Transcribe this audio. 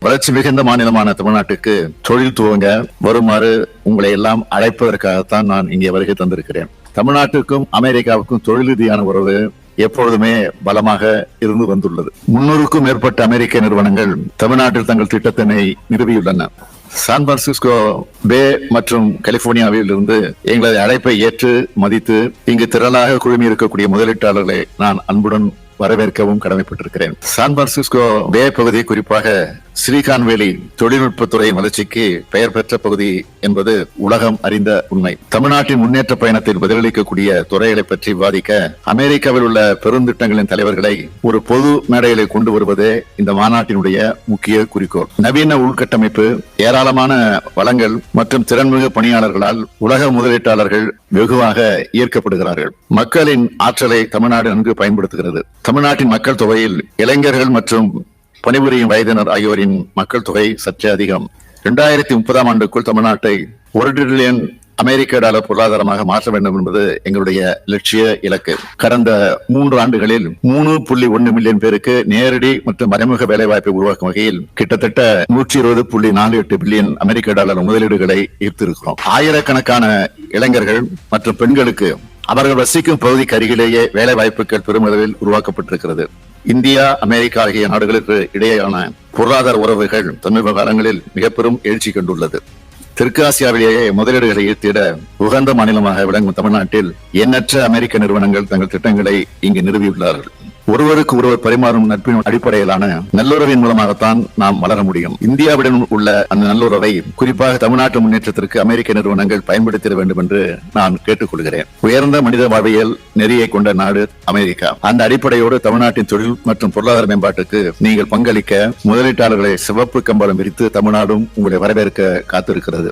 வளர்ச்சி மிகுந்த மாநிலமான தமிழ்நாட்டுக்கு தொழில் துவங்க வருமாறு உங்களை எல்லாம் அழைப்பதற்காகத்தான் நான் இங்கே வருகை தந்திருக்கிறேன். தமிழ்நாட்டுக்கும் அமெரிக்காவுக்கும் தொழில் ரீதியான உறவு எப்பொழுதுமே பலமாக இருந்து வந்துள்ளது. 300க்கும் மேற்பட்ட அமெரிக்க நிறுவனங்கள் தமிழ்நாட்டில் தங்கள் திட்டத்தினை நிறுவியுள்ளன. சான் பிரான்சிஸ்கோ பே மற்றும் கலிபோர்னியாவில் இருந்து எங்களது அழைப்பை ஏற்று மதித்து இங்கு திரளாக குழுமி இருக்கக்கூடிய முதலீட்டாளர்களை நான் அன்புடன் வரவேற்கவும் கடமைப்பட்டிருக்கிறேன். சான் பிரான்சிஸ்கோ பே பகுதி, குறிப்பாக சிலிகான் வேலி தொழில்நுட்பத்துறை வளர்ச்சிக்கு பெயர் பெற்ற பகுதி என்பது உலகம் அறிந்த உண்மை. தமிழ்நாட்டின் முன்னேற்ற பயணத்தில் பதிலளிக்கக்கூடிய துறைகளை பற்றி விவாதிக்க அமெரிக்காவில் உள்ள பெருந்திட்டங்களின் தலைவர்களை ஒரு பொது மேடைகளை கொண்டு வருவதே இந்த மாநாட்டினுடைய முக்கிய குறிக்கோள். நவீன உள்கட்டமைப்பு, ஏராளமான வளங்கள் மற்றும் திறன்மிகு பணியாளர்களால் உலக முதலீட்டாளர்கள் வெகுவாக ஈர்க்கப்படுகிறார்கள். மக்களின் ஆற்றலை தமிழ்நாடு நன்கு பயன்படுத்துகிறது. தமிழ்நாட்டின் மக்கள் தொகையில் இளைஞர்கள் மற்றும் பணிபுரியும் வயதினர் ஆகியோரின் மக்கள் தொகை சற்றே அதிகம். 2030ஆம் ஆண்டுக்குள் தமிழ்நாட்டை $1 டிரில்லியன் அமெரிக்க டாலர் பொருளாதாரமாக மாற்ற வேண்டும் என்பது எங்களுடைய லட்சிய இலக்கு. கடந்த 3 ஆண்டுகளில் 3.1 மில்லியன் பேருக்கு நேரடி மற்றும் மறைமுக வேலைவாய்ப்பை உருவாக்கும் வகையில் கிட்டத்தட்ட 120.48 பில்லியன் அமெரிக்க டாலர் முதலீடுகளை ஈர்த்திருக்கிறோம். ஆயிரக்கணக்கான இளைஞர்கள் மற்றும் பெண்களுக்கு அவர்கள் வசிக்கும் பகுதிக்கு அருகிலேயே வேலை வாய்ப்புகள் பெருமளவில் உருவாக்கப்பட்டிருக்கிறது. இந்தியா, அமெரிக்கா ஆகிய நாடுகளுக்கு இடையேயான பொருளாதார உறவுகள் சமீப காலங்களில் மிக பெரும் எழுச்சி கண்டுள்ளது. தெற்கு ஆசியாவிலேயே முதலீடுகளை ஈர்த்திட உகந்த மாநிலமாக விளங்கும் தமிழ்நாட்டில் எண்ணற்ற அமெரிக்க நிறுவனங்கள் தங்கள் திட்டங்களை இங்கு நிறுவியுள்ளார்கள். ஒருவருக்கு ஒருவர் பரிமாறும் நட்பின் அடிப்படையிலான நல்லுறவின் மூலமாகத்தான் நாம் வளர முடியும். இந்தியாவுடன் உள்ள அந்த நல்லுறவை குறிப்பாக தமிழ்நாட்டு முன்னேற்றத்திற்கு அமெரிக்க நிறுவனங்கள் பயன்படுத்திட வேண்டும் என்று நான் கேட்டுக்கொள்கிறேன். உயர்ந்த மனித வாழ்வியல் நெறியை கொண்ட நாடு அமெரிக்கா. அந்த அடிப்படையோடு தமிழ்நாட்டின் தொழில் மற்றும் பொருளாதார மேம்பாட்டுக்கு நீங்கள் பங்களிக்க முதலீட்டாளர்களை சிவப்பு கம்பளம் விரித்து தமிழ்நாடும் உங்களை வரவேற்க காத்திருக்கிறது.